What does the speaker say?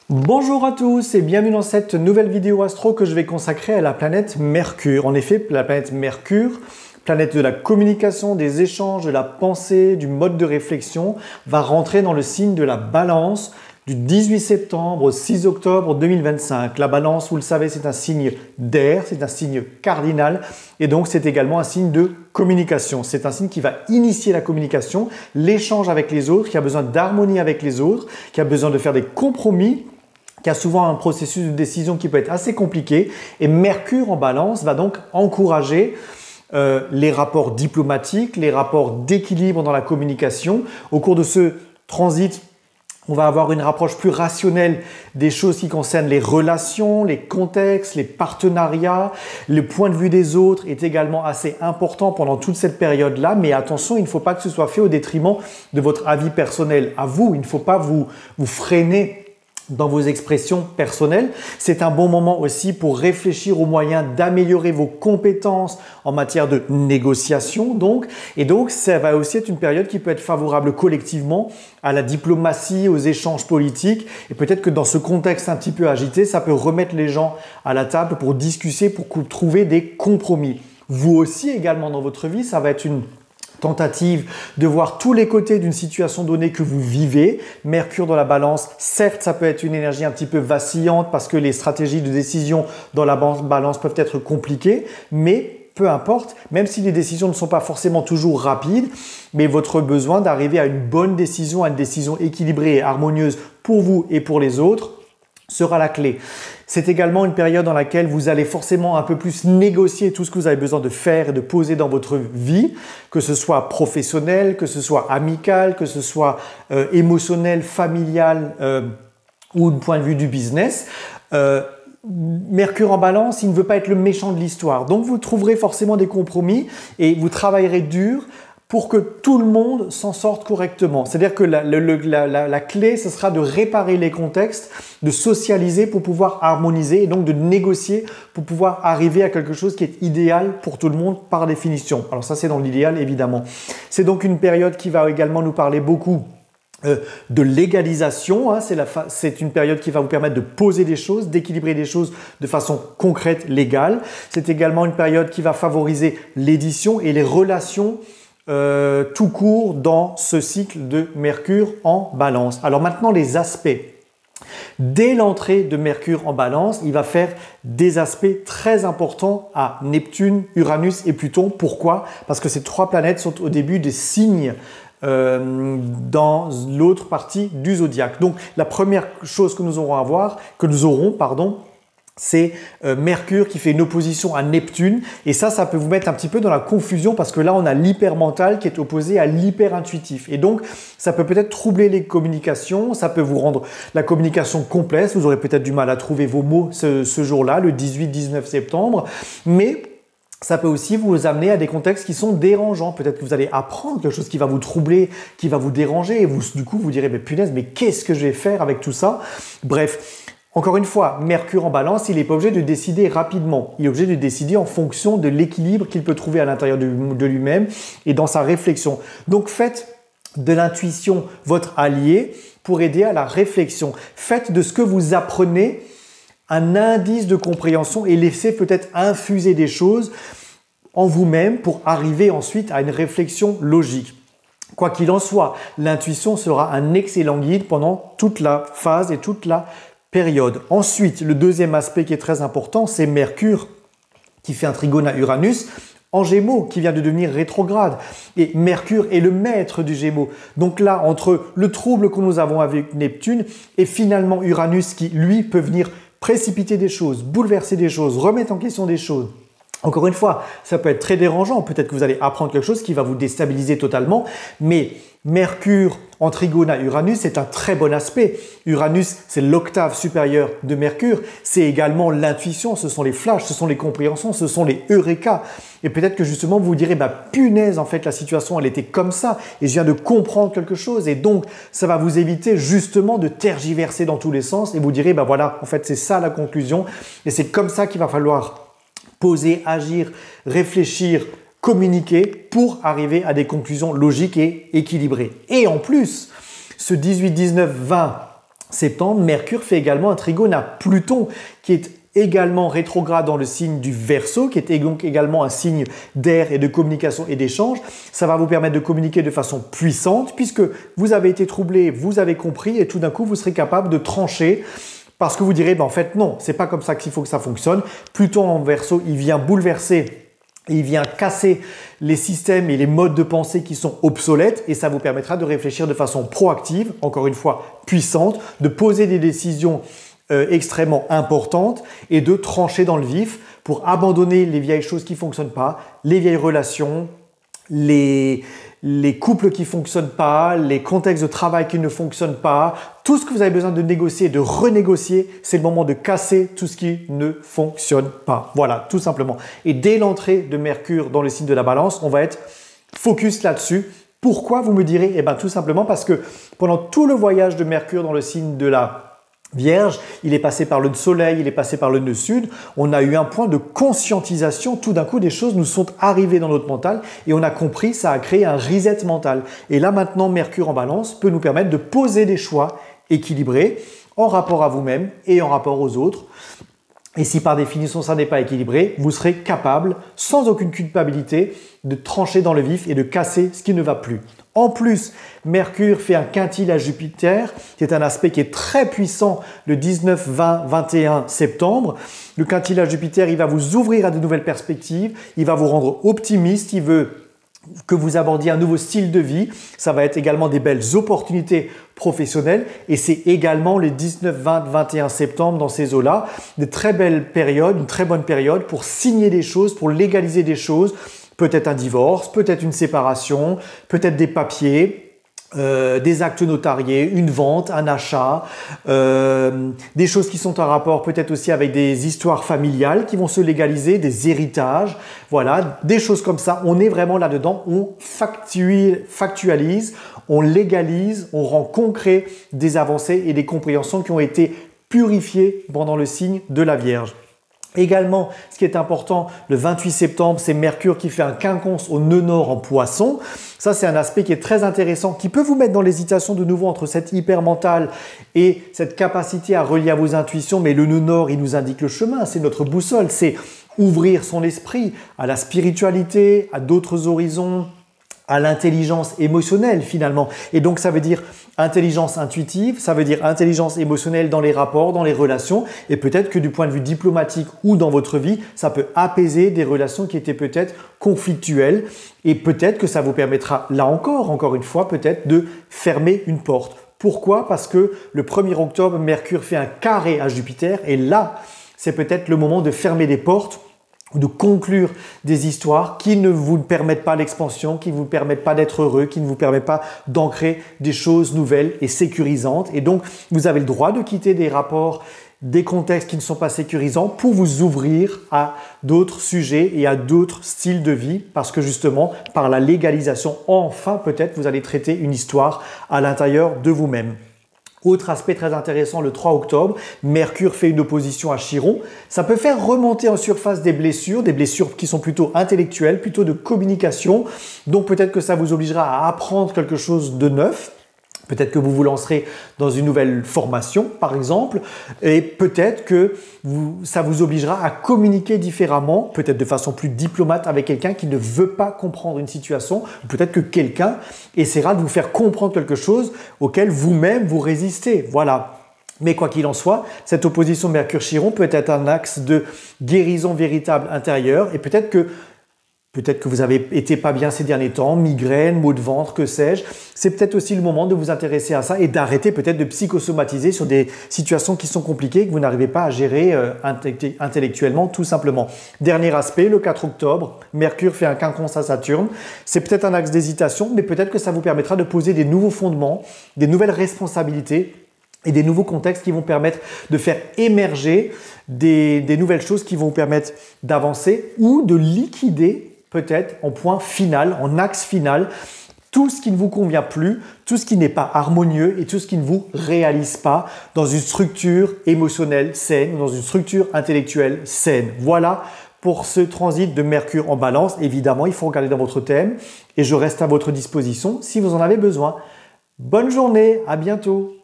Bonjour à tous et bienvenue dans cette nouvelle vidéo astro que je vais consacrer à la planète Mercure. En effet, la planète Mercure, planète de la communication, des échanges, de la pensée, du mode de réflexion, va rentrer dans le signe de la Balance du 18 septembre au 6 octobre 2025. La Balance, vous le savez, c'est un signe d'air, c'est un signe cardinal et donc c'est également un signe de communication. C'est un signe qui va initier la communication, l'échange avec les autres, qui a besoin d'harmonie avec les autres, qui a besoin de faire des compromis, qui a souvent un processus de décision qui peut être assez compliqué. Et Mercure en Balance va donc encourager les rapports diplomatiques, les rapports d'équilibre dans la communication. Au cours de ce transit, on va avoir une approche plus rationnelle des choses qui concernent les relations, les contextes, les partenariats. Le point de vue des autres est également assez important pendant toute cette période-là. Mais attention, il ne faut pas que ce soit fait au détriment de votre avis personnel à vous. Il ne faut pas vous freiner dans vos expressions personnelles. C'est un bon moment aussi pour réfléchir aux moyens d'améliorer vos compétences en matière de négociation. Et donc, ça va aussi être une période qui peut être favorable collectivement à la diplomatie, aux échanges politiques. Et peut-être que dans ce contexte un petit peu agité, ça peut remettre les gens à la table pour discuter, pour trouver des compromis. Vous aussi également dans votre vie, ça va être une tentative de voir tous les côtés d'une situation donnée que vous vivez. Mercure dans la Balance, certes, ça peut être une énergie un petit peu vacillante parce que les stratégies de décision dans la Balance peuvent être compliquées, mais peu importe, même si les décisions ne sont pas forcément toujours rapides, mais votre besoin d'arriver à une bonne décision, à une décision équilibrée et harmonieuse pour vous et pour les autres, sera la clé. C'est également une période dans laquelle vous allez forcément un peu plus négocier tout ce que vous avez besoin de faire et de poser dans votre vie, que ce soit professionnel, que ce soit amical, que ce soit émotionnel, familial ou du point de vue du business. Mercure en Balance, il ne veut pas être le méchant de l'histoire. Donc vous trouverez forcément des compromis et vous travaillerez dur pour que tout le monde s'en sorte correctement. C'est-à-dire que la clé, ce sera de réparer les contextes, de socialiser pour pouvoir harmoniser et donc de négocier pour pouvoir arriver à quelque chose qui est idéal pour tout le monde par définition. Alors ça, c'est dans l'idéal, évidemment. C'est donc une période qui va également nous parler beaucoup de légalisation. C'est une période qui va vous permettre de poser des choses, d'équilibrer des choses de façon concrète, légale. C'est également une période qui va favoriser l'édition et les relations tout court dans ce cycle de Mercure en Balance. Alors maintenant, les aspects. Dès l'entrée de Mercure en Balance, il va faire des aspects très importants à Neptune, Uranus et Pluton. Pourquoi? Parce que ces trois planètes sont au début des signes dans l'autre partie du zodiaque. Donc la première chose que nous aurons, c'est Mercure qui fait une opposition à Neptune et ça peut vous mettre un petit peu dans la confusion parce que là on a l'hypermental qui est opposé à l'hyperintuitif et donc ça peut peut-être troubler les communications, ça peut vous rendre la communication complexe, vous aurez peut-être du mal à trouver vos mots ce jour-là, le 18-19 septembre, mais ça peut aussi vous amener à des contextes qui sont dérangeants. Peut-être que vous allez apprendre quelque chose qui va vous troubler, qui va vous déranger et du coup vous direz mais punaise, mais qu'est-ce que je vais faire avec tout ça? Bref. Encore une fois, Mercure en Balance, il n'est pas obligé de décider rapidement. Il est obligé de décider en fonction de l'équilibre qu'il peut trouver à l'intérieur de lui-même et dans sa réflexion. Donc faites de l'intuition votre allié pour aider à la réflexion. Faites de ce que vous apprenez un indice de compréhension et laissez peut-être infuser des choses en vous-même pour arriver ensuite à une réflexion logique. Quoi qu'il en soit, l'intuition sera un excellent guide pendant toute la phase et toute la période. Ensuite, le deuxième aspect qui est très important, c'est Mercure qui fait un trigone à Uranus en Gémeaux, qui vient de devenir rétrograde. Et Mercure est le maître du Gémeaux. Donc là, entre le trouble que nous avons avec Neptune et finalement Uranus qui, lui, peut venir précipiter des choses, bouleverser des choses, remettre en question des choses. Encore une fois, ça peut être très dérangeant. Peut-être que vous allez apprendre quelque chose qui va vous déstabiliser totalement. Mais Mercure en trigone à Uranus, c'est un très bon aspect. Uranus, c'est l'octave supérieure de Mercure. C'est également l'intuition, ce sont les flashs, ce sont les compréhensions, ce sont les eureka. Et peut-être que justement, vous vous direz, punaise, en fait, la situation, elle était comme ça. Et je viens de comprendre quelque chose. Et donc, ça va vous éviter justement de tergiverser dans tous les sens. Et vous direz, voilà, en fait, c'est ça la conclusion. Et c'est comme ça qu'il va falloir poser, agir, réfléchir, communiquer pour arriver à des conclusions logiques et équilibrées. Et en plus, ce 18, 19, 20 septembre, Mercure fait également un trigone à Pluton qui est également rétrograde dans le signe du Verseau, qui est donc également un signe d'air et de communication et d'échange. Ça va vous permettre de communiquer de façon puissante puisque vous avez été troublé, vous avez compris et tout d'un coup vous serez capable de trancher parce que vous direz en fait non, c'est pas comme ça qu'il faut que ça fonctionne. Pluton en Verseau, il vient bouleverser. Il vient casser les systèmes et les modes de pensée qui sont obsolètes et ça vous permettra de réfléchir de façon proactive, encore une fois puissante, de poser des décisions extrêmement importantes et de trancher dans le vif pour abandonner les vieilles choses qui ne fonctionnent pas, les vieilles relations, les couples qui ne fonctionnent pas, les contextes de travail qui ne fonctionnent pas, tout ce que vous avez besoin de négocier, de renégocier, c'est le moment de casser tout ce qui ne fonctionne pas. Voilà, tout simplement. Et dès l'entrée de Mercure dans le signe de la Balance, on va être focus là-dessus. Pourquoi vous me direz? Eh bien tout simplement parce que pendant tout le voyage de Mercure dans le signe de la Vierge, il est passé par le Soleil, il est passé par le nœud sud. On a eu un point de conscientisation. Tout d'un coup, des choses nous sont arrivées dans notre mental et on a compris, ça a créé un reset mental. Et là, maintenant, Mercure en Balance peut nous permettre de poser des choix équilibrés en rapport à vous-même et en rapport aux autres. Et si par définition ça n'est pas équilibré, vous serez capable, sans aucune culpabilité, de trancher dans le vif et de casser ce qui ne va plus. En plus, Mercure fait un quintile à Jupiter, qui est un aspect qui est très puissant le 19, 20, 21 septembre. Le quintile à Jupiter, il va vous ouvrir à de nouvelles perspectives, il va vous rendre optimiste, il veut que vous abordiez un nouveau style de vie. Ça va être également des belles opportunités professionnelles et c'est également les 19, 20, 21 septembre dans ces eaux-là, des très belles périodes, une très bonne période pour signer des choses, pour légaliser des choses, peut-être un divorce, peut-être une séparation, peut-être des papiers, des actes notariés, une vente, un achat, des choses qui sont en rapport peut-être aussi avec des histoires familiales qui vont se légaliser, des héritages, voilà, des choses comme ça. On est vraiment là-dedans, on factualise, on légalise, on rend concret des avancées et des compréhensions qui ont été purifiées pendant le signe de la Vierge. Également, ce qui est important, le 28 septembre, c'est Mercure qui fait un quinconce au nœud nord en Poisson. Ça, c'est un aspect qui est très intéressant, qui peut vous mettre dans l'hésitation de nouveau entre cette hypermentale et cette capacité à relier à vos intuitions. Mais le nœud nord, il nous indique le chemin, c'est notre boussole, c'est ouvrir son esprit à la spiritualité, à d'autres horizons, à l'intelligence émotionnelle finalement. Et donc ça veut dire intelligence intuitive, ça veut dire intelligence émotionnelle dans les rapports, dans les relations, et peut-être que du point de vue diplomatique ou dans votre vie, ça peut apaiser des relations qui étaient peut-être conflictuelles, et peut-être que ça vous permettra, là encore une fois, peut-être de fermer une porte. Pourquoi? Parce que le 1er octobre, Mercure fait un carré à Jupiter, et là, c'est peut-être le moment de fermer des portes, de conclure des histoires qui ne vous permettent pas l'expansion, qui ne vous permettent pas d'être heureux, qui ne vous permettent pas d'ancrer des choses nouvelles et sécurisantes. Et donc, vous avez le droit de quitter des rapports, des contextes qui ne sont pas sécurisants pour vous ouvrir à d'autres sujets et à d'autres styles de vie parce que justement, par la légalisation, enfin peut-être, vous allez traiter une histoire à l'intérieur de vous-même. Autre aspect très intéressant, le 3 octobre, Mercure fait une opposition à Chiron. Ça peut faire remonter en surface des blessures qui sont plutôt intellectuelles, plutôt de communication. Donc peut-être que ça vous obligera à apprendre quelque chose de neuf. Peut-être que vous vous lancerez dans une nouvelle formation, par exemple, et peut-être que ça vous obligera à communiquer différemment, peut-être de façon plus diplomate avec quelqu'un qui ne veut pas comprendre une situation. Peut-être que quelqu'un essaiera de vous faire comprendre quelque chose auquel vous-même vous résistez. Voilà. Mais quoi qu'il en soit, cette opposition Mercure-Chiron peut être un axe de guérison véritable intérieure et peut-être que vous avez été pas bien ces derniers temps, migraine, maux de ventre, que sais-je. C'est peut-être aussi le moment de vous intéresser à ça et d'arrêter peut-être de psychosomatiser sur des situations qui sont compliquées que vous n'arrivez pas à gérer intellectuellement, tout simplement. Dernier aspect, le 4 octobre, Mercure fait un quinconce à Saturne. C'est peut-être un axe d'hésitation, mais peut-être que ça vous permettra de poser des nouveaux fondements, des nouvelles responsabilités et des nouveaux contextes qui vont permettre de faire émerger des nouvelles choses qui vont vous permettre d'avancer ou de liquider peut-être en point final, en axe final, tout ce qui ne vous convient plus, tout ce qui n'est pas harmonieux et tout ce qui ne vous réalise pas dans une structure émotionnelle saine, dans une structure intellectuelle saine. Voilà pour ce transit de Mercure en Balance. Évidemment, il faut regarder dans votre thème et je reste à votre disposition si vous en avez besoin. Bonne journée, à bientôt.